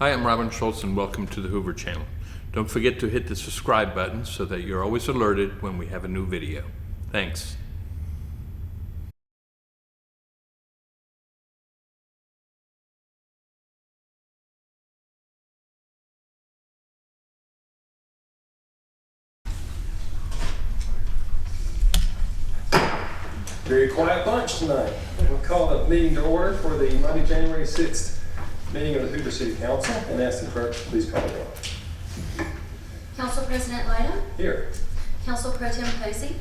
Hi, I'm Robin Schultz and welcome to the Hoover Channel. Don't forget to hit the subscribe button so that you're always alerted when we have a new video. Thanks. Very quiet bunch tonight. We'll call the meeting to order for the Monday, January 6th meeting of the Hoover City Council and ask the clerk to please call the roll. Council President Lyda. Here. Council Pro-Tem Posey.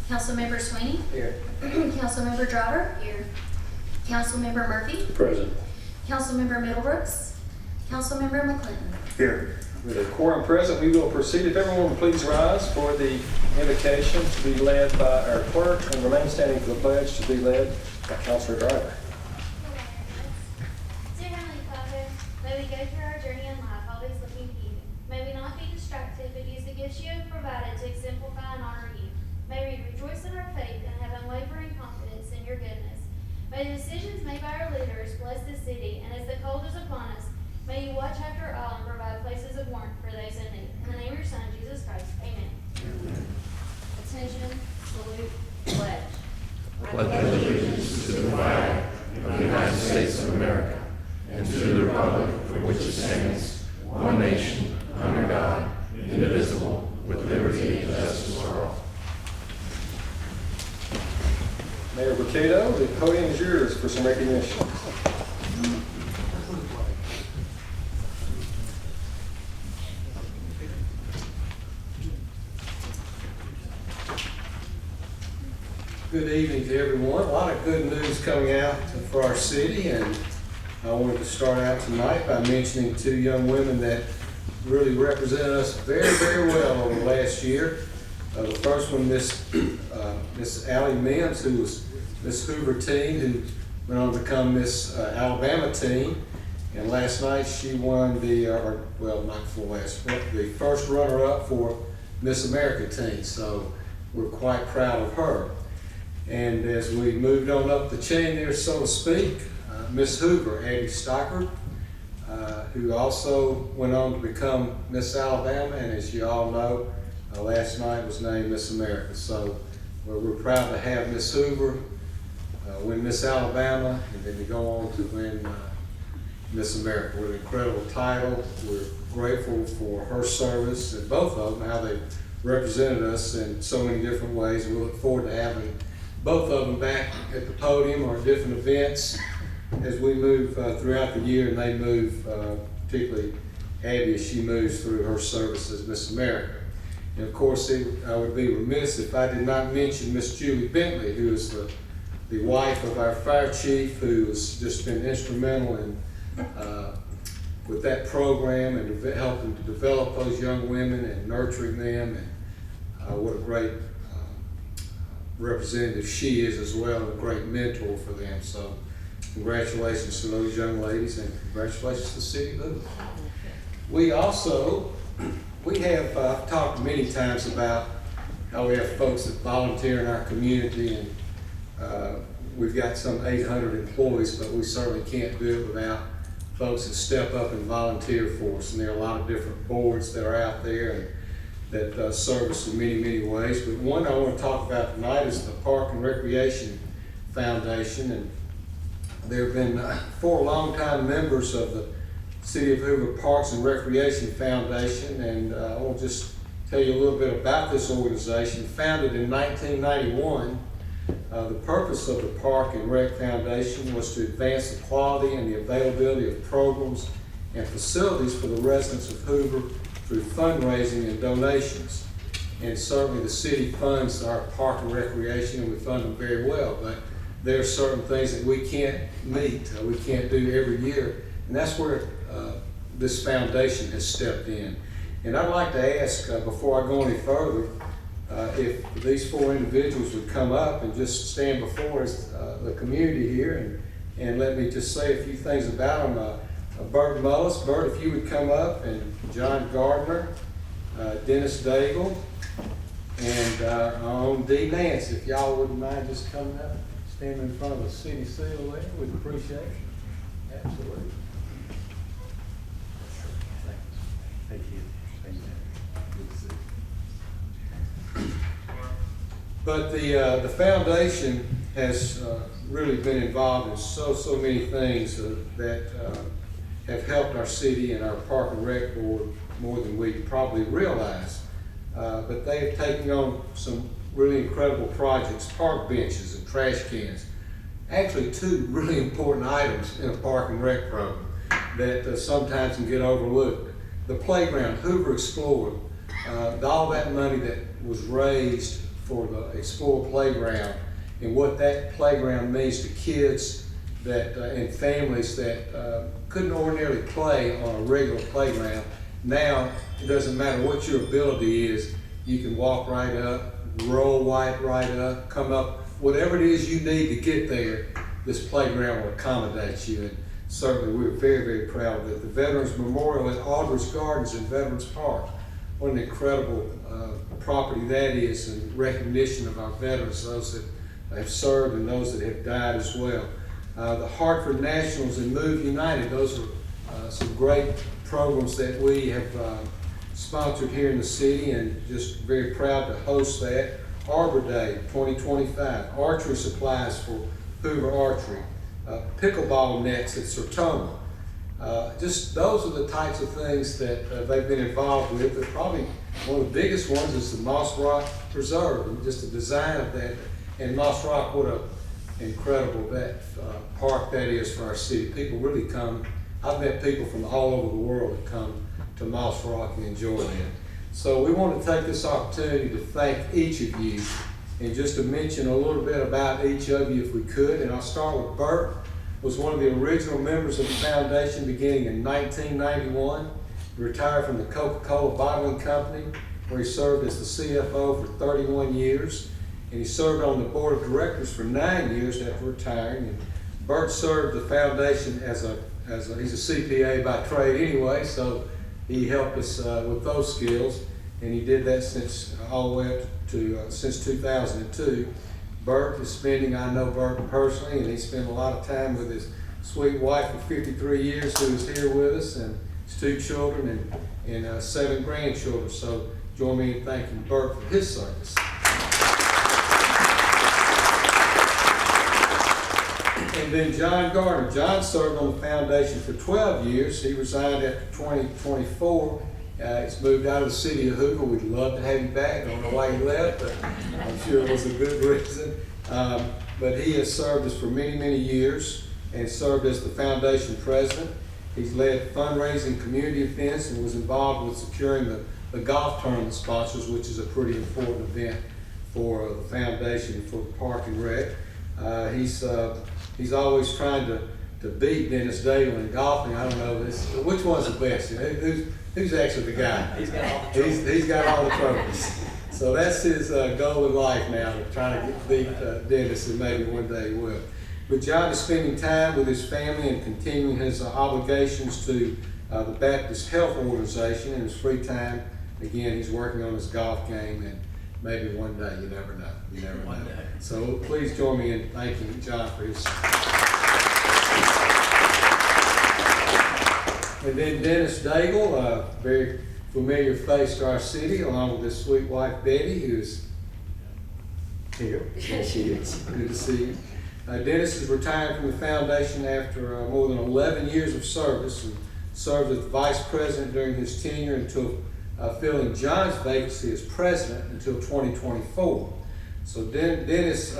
Councilmember Swiney. Here. Councilmember Driver. Here. Councilmember Murphy. Present. Councilmember Middlebrooks. Councilmember McClinton. Here. With a quorum present, we will proceed. If everyone would please rise for the invocation to be led by our clerk and remain standing for the pledge to be led by Councilor Driver. Dear Heavenly Father, may we go through our journey in life always looking to you. May we not be distracted, but use the gifts you have provided to exemplify and honor you. May we rejoice in our faith and have unwavering confidence in your goodness. May the decisions made by our leaders bless this city, and as the cold is upon us, may you watch after all and provide places of warmth for those in need. In the name of your Son, Jesus Christ, amen. Amen. Attention, salute, pledge. Pledge allegiance to the flag of the United States of America and to the republic for which it stands, one nation, under God, indivisible, with liberty and justice for all. Mayor Burcato, the podium is yours for some recognition. Good evening to everyone. A lot of good news coming out for our city, and I wanted to start out tonight by mentioning two young women that really represented us very, very well over the last year. The first one, Miss Allie Mims, who was Miss Hoover teen, who went on to become Miss Alabama teen, and last night she won the first runner-up for Miss America teen. So we're quite proud of her. And as we moved on up the chain there, so to speak, Miss Hoover, Abby Stockard, who also went on to become Miss Alabama, and as you all know, last night was named Miss America. So we're proud to have Miss Hoover win Miss Alabama, and then to go on to win Miss America. What an incredible title. We're grateful for her service, and both of them, how they represented us in so many different ways. We look forward to having both of them back at the podium or at different events as we move throughout the year, and they move, particularly Abby, as she moves through her service as Miss America. And of course, I would be remiss if I did not mention Miss Julie Bentley, who is the wife of our fire chief, who has just been instrumental in with that program and helping to develop those young women and nurturing them. And what a great representative she is as well, and a great mentor for them. So congratulations to those young ladies, and congratulations to the city of Hoover. We have talked many times about how we have folks that volunteer in our community, and we've got some 800 employees, but we certainly can't do it without folks that step up and volunteer for us. And there are a lot of different boards that are out there and that serve us in many, many ways. But one I want to talk about tonight is the Park and Recreation Foundation. And there have been 4 longtime members of the City of Hoover Parks and Recreation Foundation. And I want to just tell you a little bit about this organization. Founded in 1991, the purpose of the Park and Rec Foundation was to advance the quality and the availability of programs and facilities for the residents of Hoover through fundraising and donations. And certainly the city funds our park and recreation, and we fund them very well, but there are certain things that we can't meet, we can't do every year, and that's where this foundation has stepped in. And I'd like to ask, before I go any further, if these 4 individuals would come up and just stand before us, the community here, and let me just say a few things about them. Bert Mullis. Bert, if you would come up, and John Gardner, Dennis Daigle, and our own Dee Nance. If y'all wouldn't mind just coming up, standing in front of the city seal there, we'd appreciate it. Absolutely. But the foundation has really been involved in so many things that have helped our city and our Park and Rec Board more than we probably realize. But they have taken on some really incredible projects, park benches and trash cans. Actually, two really important items in a Park and Rec program that sometimes can get overlooked. The playground, Hoover Explorer, all that money that was raised for the Explorer playground and what that playground means to kids that and families that couldn't ordinarily play on a regular playground. Now, it doesn't matter what your ability is, you can walk right up, roll right up, come up, whatever it is you need to get there, this playground will accommodate you. And certainly we're very proud of it. The Veterans Memorial at Aldridge Gardens in Veterans Park, what an incredible property that is, and recognition of our veterans, those that have served and those that have died as well. The Hartford Nationals and Move United, those are some great programs that we have sponsored here in the city, and just very proud to host that. Arbor Day 2025, archery supplies for Hoover Archery, pickleball nets at Sertoma. Just those are the types of things that they've been involved with. But probably one of the biggest ones is the Moss Rock Preserve, and just the design of that. And Moss Rock, what an incredible park that is for our city. People really come. I've met people from all over the world that come to Moss Rock and enjoy that. So we want to take this opportunity to thank each of you, and just to mention a little bit about each of you if we could. And I'll start with Bert. Was one of the original members of the foundation beginning in 1991. He retired from the Coca-Cola Bottling Company, where he served as the CFO for 31 years. And he served on the board of directors for 9 years after retiring. And Bert served the foundation he's a CPA by trade anyway, so he helped us with those skills, and he did that since all the way up to since 2002. Bert is spending, I know Bert personally, and he spent a lot of time with his sweet wife for 53 years who is here with us, and his 2 children and 7 grandchildren. So join me in thanking Bert for his service. And then John Gardner. John served on the foundation for 12 years. He resigned after 2024. He's moved out of the city of Hoover. We'd love to have you back. Don't know why he left, but I'm sure it was a good reason. But he has served us for many years and served as the foundation president. He's led fundraising, community events, and was involved with securing the golf tournament sponsors, which is a pretty important event for the foundation, for the Park and Rec. He's always trying to beat Dennis Dale in golfing. I don't know which one's the best. Who's actually the guy? He's got all the trophies. He's got all the trophies. So that's his goal in life now, to try to beat Dennis, and maybe one day he will. But John is spending time with his family and continuing his obligations to the Baptist Health Organization in his free time. Again, he's working on his golf game, and maybe one day, you never know. You never know. So please join me in thanking John for his. And then Dennis Daigle, a very familiar face to our city, along with his sweet wife Betty, who's here. There she is. Good to see you. Dennis is retired from the foundation after more than 11 years of service, and served as vice president during his tenure until filling John's vacancy as president until 2024. So Dennis,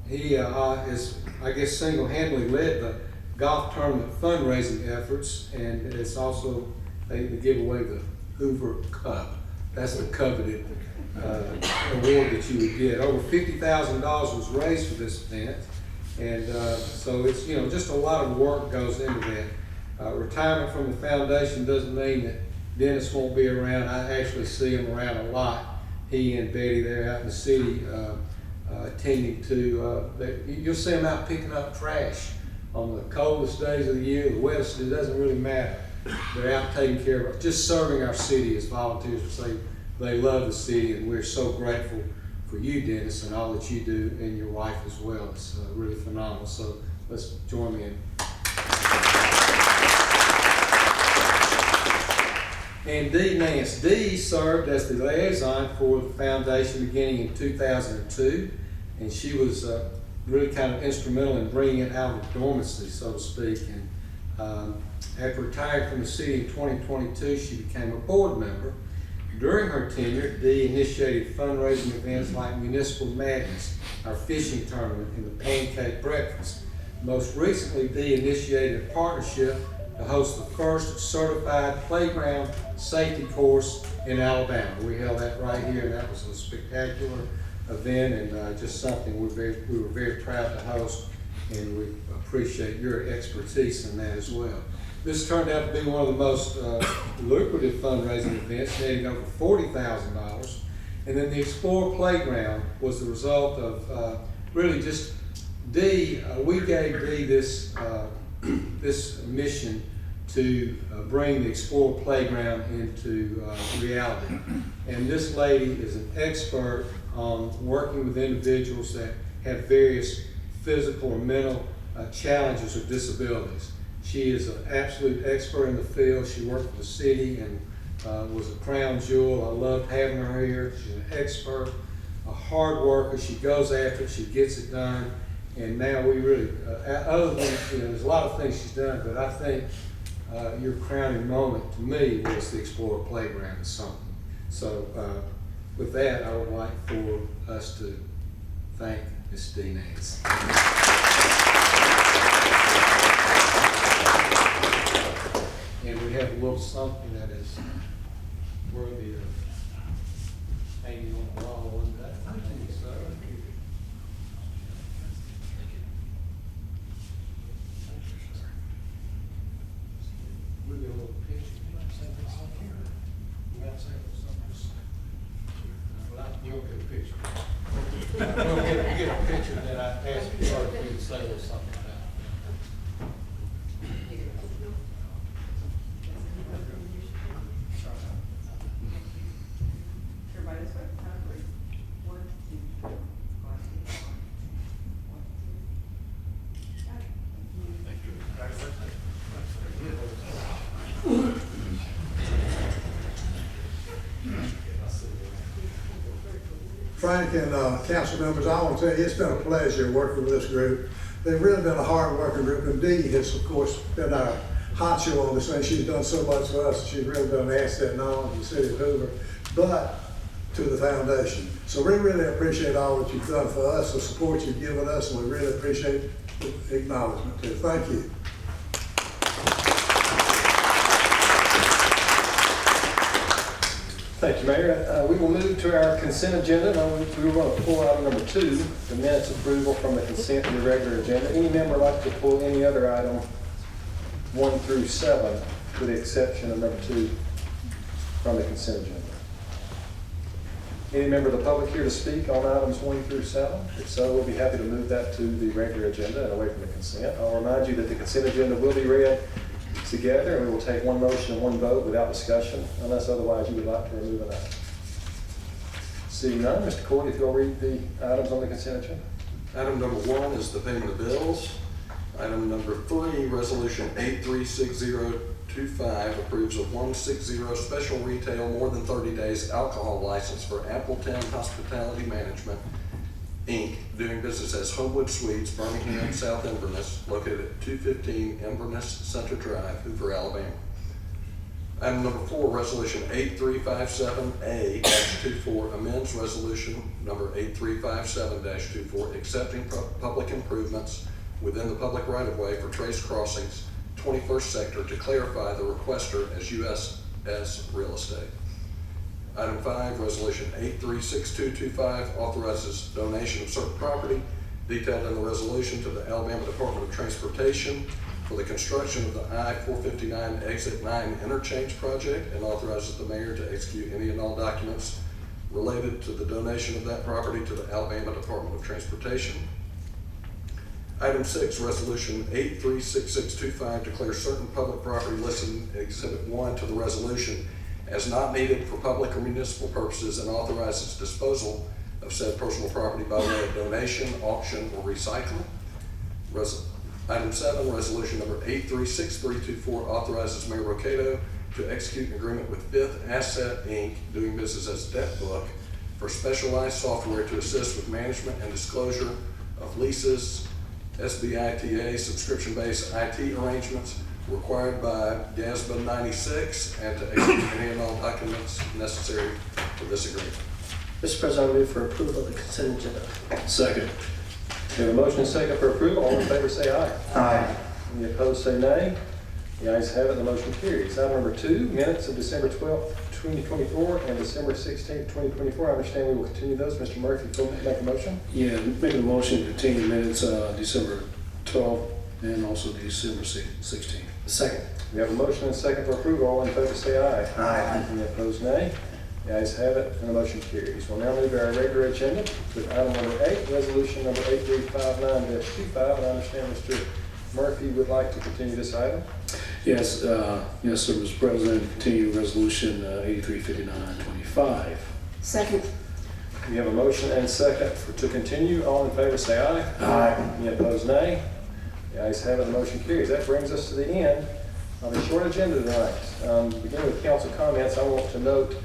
he is, I guess, single-handedly led the golf tournament fundraising efforts, and it's also they give away the Hoover Cup. That's the coveted award that you would get. Over $50,000 was raised for this event, and so it's just a lot of work goes into that. Retirement from the foundation doesn't mean that Dennis won't be around. I actually see him around a lot. He and Betty, they're out in the city attending to, you'll see them out picking up trash on the coldest days of the year, the wettest, it doesn't really matter. They're out taking care of us, just serving our city as volunteers. They love the city, and we're so grateful for you, Dennis, and all that you do, and your wife as well. It's really phenomenal. So let's join me in. And Dee Nance. Dee served as the liaison for the foundation beginning in 2002, and she was really kind of instrumental in bringing it out of dormancy, so to speak. And after retiring from the city in 2022, she became a board member. During her tenure, Dee initiated fundraising events like Municipal Madness, our fishing tournament, and the Pancake Breakfast. Most recently, Dee initiated a partnership to host the first certified playground safety course in Alabama. We held that right here, and that was a spectacular event, and just something we were very proud to host, and we appreciate your expertise in that as well. This turned out to be one of the most lucrative fundraising events, netting over $40,000. And then the Explore Playground was the result of really just Dee. We gave Dee this this mission to bring the Explore Playground into reality. And this lady is an expert on working with individuals that have various physical or mental challenges or disabilities. She is an absolute expert in the field. She worked for the city and was a crown jewel. I loved having her here. She's an expert, a hard worker. She goes after it. She gets it done. And now we really, other than, there's a lot of things she's done, but I think your crowning moment to me was the Explorer Playground or something. So with that, I would like for us to thank Ms. Dee Nance. And we have a little something that is worthy of hanging on the wall one day. I think so. We'll get a little picture. You might say what's up here. You might say what's up here. Well, you'll get a picture. We'll get a picture that I asked you to say a little something about. Frank and council members, I want to tell you, it's been a pleasure working with this group. They've really been a hard working group, and Dee has, of course, been our honcho on this thing. She's done so much for us. She's really been an asset not only to the city of Hoover, but to the foundation. So we really appreciate all that you've done for us, the support you've given us, and we really appreciate the acknowledgement too. Thank you. Thank you, Mayor. We will move to our consent agenda. Now, we want to pull item number 2, the minutes approval from the consent to the regular agenda. Any member like to pull any other item 1 through 7, with the exception of number 2 from the consent agenda? Any member of the public here to speak on items 1 through 7? If so, we'll be happy to move that to the regular agenda and away from the consent. I'll remind you that the consent agenda will be read together, and we will take one motion and one vote without discussion, unless otherwise you would like to remove an item. Seeing none, Mr. Curt, if you'll read the items on the consent agenda. Item number 1 is the payment of bills. Item number 3, resolution 836025 approves a 160 special retail more than 30 days alcohol license for Appleton Hospitality Management, Inc., doing business as Homewood Suites, Birmingham, South Inverness, located at 215 Inverness Center Drive, Hoover, Alabama. Item number 4, resolution 8357A-24 amends resolution number 8357-24 accepting public improvements within the public right-of-way for Trace Crossings, 21st sector, to clarify the requester as USS Real Estate. Item 5, resolution 836225 authorizes donation of certain property detailed in the resolution to the Alabama Department of Transportation for the construction of the I-459 Exit 9 interchange project, and authorizes the mayor to execute any and all documents related to the donation of that property to the Alabama Department of Transportation. Item 6, resolution 836625 declares certain public property listed in Exhibit 1 to the resolution as not needed for public or municipal purposes, and authorizes disposal of said personal property by way of donation, auction, or recycling. Item 7, resolution number 836324 authorizes Mayor Rocato to execute an agreement with Fifth Asset, Inc., doing business as Debt Book, for specialized software to assist with management and disclosure of leases, SBITA, subscription-based IT arrangements required by GASBA 96, and to execute any and all documents necessary for this agreement. Mr. President, I move for approval of the consent agenda. Second. We have a motion and second for approval. All in favor say aye. Aye. Any opposed say nay. The ayes have it, the motion carries. Item number 2, minutes of December 12th, 2024 and December 16th, 2024. I understand we will continue those. Mr. Murphy, if you'll make a motion. Yeah, make a motion to continue minutes, December 12th and also December 16th. Second. We have a motion and second for approval. All in favor say aye. Aye. Any opposed nay. The ayes have it, and the motion carries. We'll now move to our regular agenda with item number 8, resolution number 8359-25. And I understand Mr. Murphy would like to continue this item. Yes, yes, sir, Mr. President, continue resolution 8359-25. Second. We have a motion and second to continue. All in favor say aye. Aye. Any opposed nay. The ayes have it, the motion carries. That brings us to the end of a short agenda tonight. Beginning with council comments, I want to note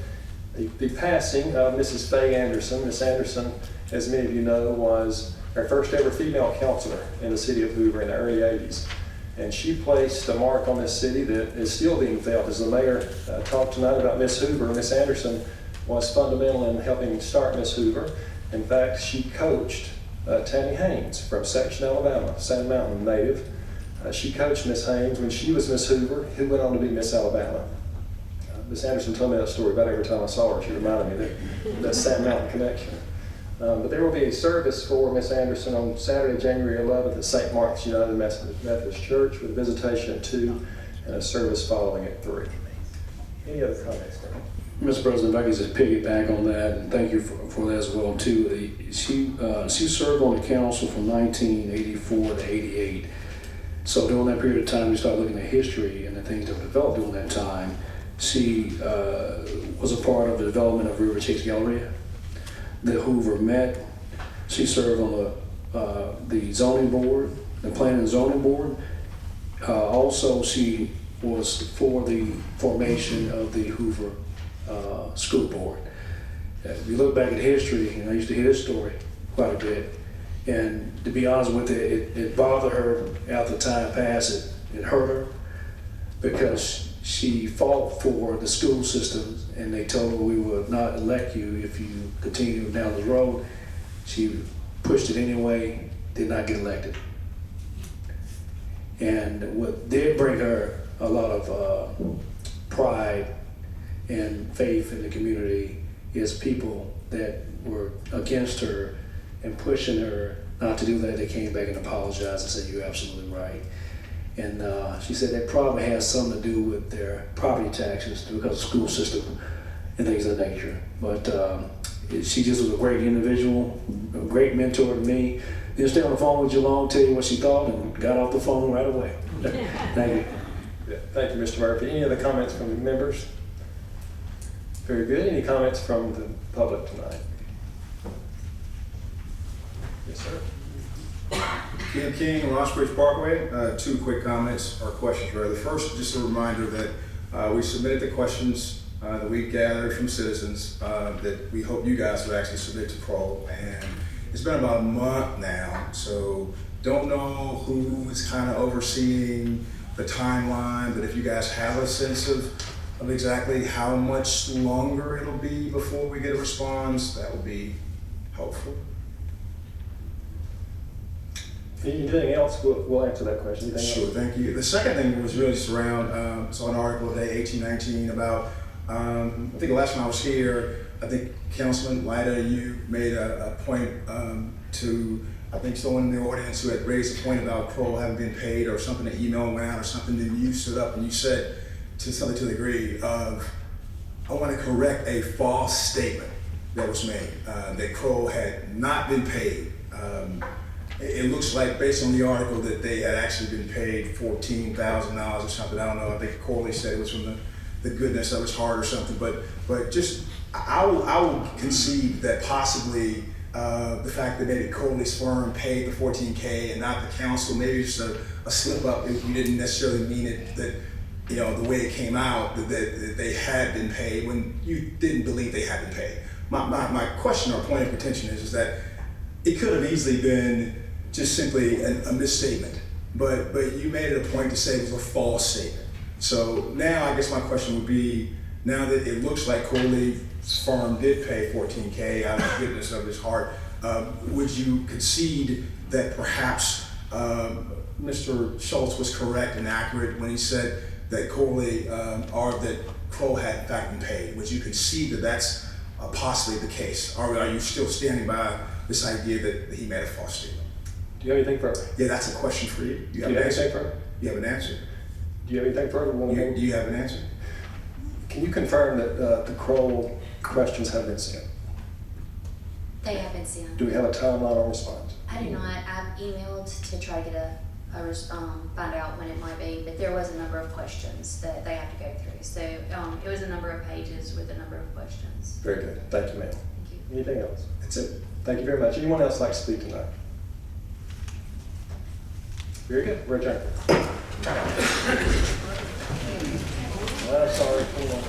the passing of Mrs. Faye Anderson. Miss Anderson, as many of you know, was our first ever female counselor in the city of Hoover in the early 80s. And she placed a mark on this city that is still being felt. As the mayor talked tonight about Miss Hoover, Miss Anderson was fundamental in helping start Miss Hoover. In fact, she coached Tammy Haynes from Section, Alabama, Sand Mountain native. She coached Miss Haynes when she was Miss Hoover, who went on to be Miss Alabama. Miss Anderson told me that story about every time I saw her. She reminded me that Sand Mountain connection. But there will be a service for Miss Anderson on Saturday, January 11th at St. Mark's United Methodist Church with a visitation at 2 and a service following at 3. Any other comments? Mr. President, if I could just piggyback on that, and thank you for that as well, too. She served on the council from 1984 to 88. So during that period of time, we start looking at history and the things that were developed during that time. She was a part of the development of River Chase Galleria that Hoover met. She served on the zoning board, the planning and zoning board. Also, she was for the formation of the Hoover school board. If you look back at history, and I used to hear this story quite a bit, and to be honest with you, it bothered her after time passed. It hurt her because she fought for the school systems, and they told her we would not elect you if you continue down the road. She pushed it anyway, did not get elected. And what did bring her a lot of pride and faith in the community is people that were against her and pushing her not to do that. They came back and apologized and said, "You're absolutely right." And she said that probably has something to do with their property taxes because of the school system and things of that nature. But she just was a great individual, a great mentor to me. Didn't stay on the phone with you long, tell you what she thought, and got off the phone right away. Thank you. Yeah, thank you, Mr. Murphy. Any other comments from the members? Very good. Any comments from the public tonight? Yes, sir. Ken King, Rossbridge Parkway. 2 quick comments or questions, rather. The first, just a reminder that we submitted the questions that we gathered from citizens that we hope you guys would actually submit to Pro. And it's been about a month now, so don't know who is kind of overseeing the timeline, but if you guys have a sense of exactly how much longer it'll be before we get a response, that would be helpful. Anything else? We'll answer that question. Anything Sure, else? thank you. The second thing was really just around, saw an article today, 1819, about, I think the last time I was here, I think Councilman Lyda, you made a point to, I think someone in the audience who had raised a point about Pro having been paid or something, an email went out or something, then you stood up and you said something to the degree of, I want to correct a false statement that was made, that Pro had not been paid. It looks like, based on the article, that they had actually been paid $14,000 or something. I don't know. I think Corley said it was from the goodness of his heart or something. But just I will concede that possibly the fact that maybe Corley's firm paid the $14K and not the council, maybe just a slip up if you didn't necessarily mean it. That the way it came out, that they had been paid when you didn't believe they had been paid. My question or point of contention is that it could have easily been just simply a misstatement, but you made it a point to say it was a false statement. So now I guess my question would be, now that it looks like Corley's firm did pay $14K out of the goodness of his heart, would you concede that perhaps Mr. Schultz was correct and accurate when he said that Corley or that Crow had in fact been paid? Would you concede that that's possibly the case, or are you still standing by this idea that he made a false statement? Do you have anything further? Yeah, that's a question for you. Do you have anything further? You have an answer? Do you have anything further? Do you have an answer? Can you confirm that the Kroll questions have been sent? They have been sent. Do we have a timeline on response? I do not. I've emailed to try to get find out when it might be, but there was a number of questions that they have to go through. So it was a number of pages with a number of questions. Very good. Thank you, ma'am. Thank you. Anything else? That's it. Thank you very much. Anyone else like to speak tonight? Very good. We're adjourned. I'm sorry. Hold on.